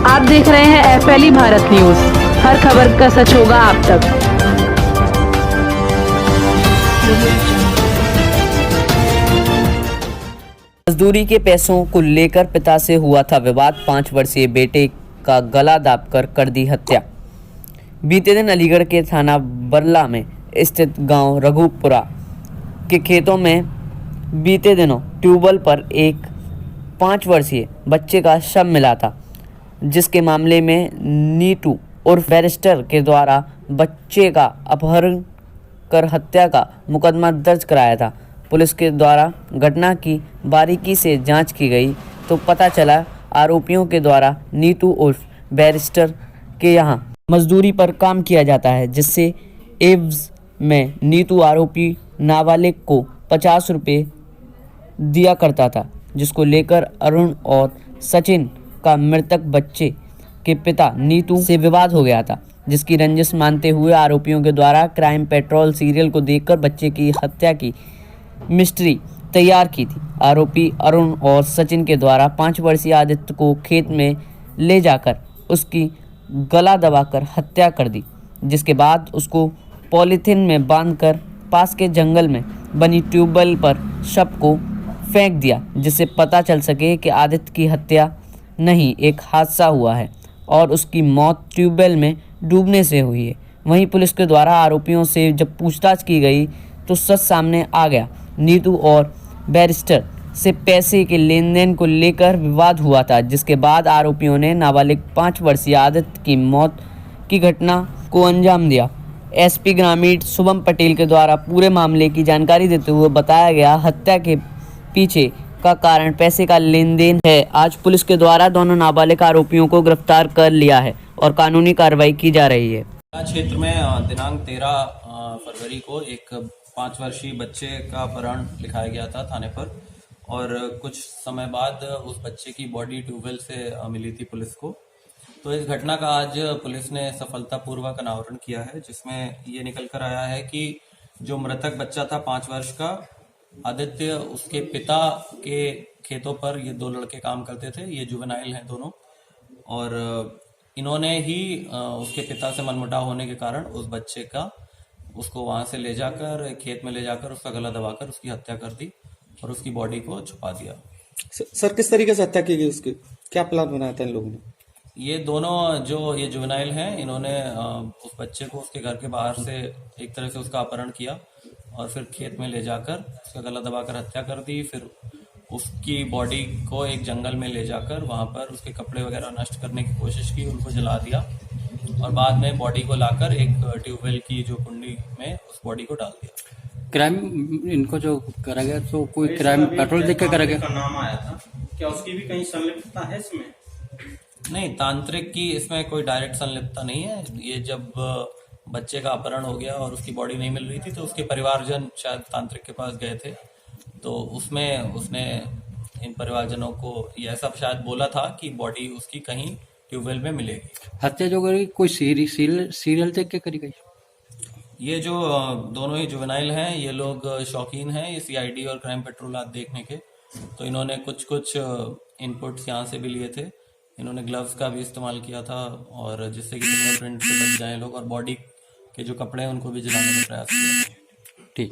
आप देख रहे हैं एफएलई भारत न्यूज। हर खबर का सच होगा आप तक। मजदूरी के पैसों को लेकर पिता से हुआ था विवाद। 5 वर्षीय बेटे का गला दाबकर कर दी हत्या। बीते दिन अलीगढ़ के थाना बरला में स्थित गांव रघुपुरा के खेतों में बीते दिनों ट्यूबवेल पर एक 5 वर्षीय बच्चे का शव मिला था, जिसके मामले में नीतू उर्फ बैरिस्टर के द्वारा बच्चे का अपहरण कर हत्या का मुकदमा दर्ज कराया था। पुलिस के द्वारा घटना की बारीकी से जांच की गई तो पता चला आरोपियों के द्वारा नीतू उर्फ बैरिस्टर के यहां मजदूरी पर काम किया जाता है, जिससे एवज में नीतू आरोपी नाबालिग को 50 रुपये दिया करता था, जिसको लेकर अरुण और सचिन का मृतक बच्चे के पिता नीतू से विवाद हो गया था, जिसकी रंजिश मानते हुए आरोपियों के द्वारा क्राइम पेट्रोल सीरियल को देखकर बच्चे की हत्या की मिस्ट्री तैयार की थी। आरोपी अरुण और सचिन के द्वारा 5 वर्षीय आदित्य को खेत में ले जाकर उसकी गला दबाकर हत्या कर दी, जिसके बाद उसको पॉलीथिन में बांधकर पास के जंगल में बनी ट्यूबवेल पर शव को फेंक दिया, जिससे पता चल सके कि आदित्य की हत्या नहीं एक हादसा हुआ है और उसकी मौत ट्यूबवेल में डूबने से हुई है। वहीं पुलिस के द्वारा आरोपियों से जब पूछताछ की गई तो सच सामने आ गया। नीतू और बैरिस्टर से पैसे के लेन देन को लेकर विवाद हुआ था, जिसके बाद आरोपियों ने नाबालिग 5 वर्षीय आदित्य की मौत की घटना को अंजाम दिया। एसपी ग्रामीण शुभम पटेल के द्वारा पूरे मामले की जानकारी देते हुए बताया गया, हत्या के पीछे का कारण पैसे का लेन देन है। आज पुलिस के द्वारा दोनों नाबालिग आरोपियों को गिरफ्तार कर लिया है और कानूनी कार्रवाई की जा रही है। क्षेत्र में दिनांक 13 फरवरी को एक 5 वर्षीय बच्चे का अपहरण लिखाया गया था थाने पर, और कुछ समय बाद उस बच्चे की बॉडी ट्यूबवेल से मिली थी पुलिस को। तो इस घटना का आज पुलिस ने सफलतापूर्वक अनावरण किया है, जिसमें ये निकल कर आया है कि जो मृतक बच्चा था 5 वर्ष का आदित्य, उसके पिता के खेतों पर ये 2 लड़के काम करते थे। ये जुवेनाइल हैं दोनों, और इन्होंने ही उसके पिता से मनमुटाव होने के कारण उस बच्चे का उसको वहां से ले जाकर खेत में ले जाकर उसका गला दबाकर उसकी हत्या कर दी और उसकी बॉडी को छुपा दिया। सर किस तरीके से हत्या की गई, उसकी क्या प्लान बनाया था इन लोगों ने? ये दोनों जो ये जुवेनाइल हैं, इन्होंने उस बच्चे को उसके घर के बाहर से एक तरह से उसका अपहरण किया और फिर खेत में ले जाकर उसका गला दबाकर हत्या कर दी। फिर उसकी बॉडी को एक जंगल में ले जाकर वहां पर उसके कपड़े वगैरह नष्ट करने की कोशिश की, उनको जला दिया और बाद में बॉडी को लाकर एक ट्यूबवेल की जो कुंडी में उस बॉडी को डाल दिया। क्राइम इनको जो करा गया तो कोई क्राइम पेट्रोल देख के करा गया? का नाम आया था, क्या उसकी भी कहीं संलिप्तता है इसमें? नहीं, तांत्रिक की इसमें कोई डायरेक्ट संलिप्तता नहीं है। ये जब बच्चे का अपहरण हो गया और उसकी बॉडी नहीं मिल रही थी तो उसके परिवारजन शायद तांत्रिक के पास गए थे, तो उसमें उसने इन परिवारजनों को ये ऐसा शायद बोला था कि बॉडी उसकी कहीं ट्यूबवेल में मिलेगी। हत्या जो करी कोई सीरियल देख के करी गई? ये जो दोनों ही जुवेनाइल हैं, ये लोग शौकीन हैं ये सीआईडी और क्राइम पेट्रोल देखने के, तो इन्होंने कुछ इनपुट्स यहाँ से भी लिए थे। इन्होंने ग्लव्स का भी इस्तेमाल किया था, और जिससे कि फिंगरप्रिंट से बच जाए लोग, और बॉडी के जो कपड़े हैं उनको भी जलाने का प्रयास किया। ठीक।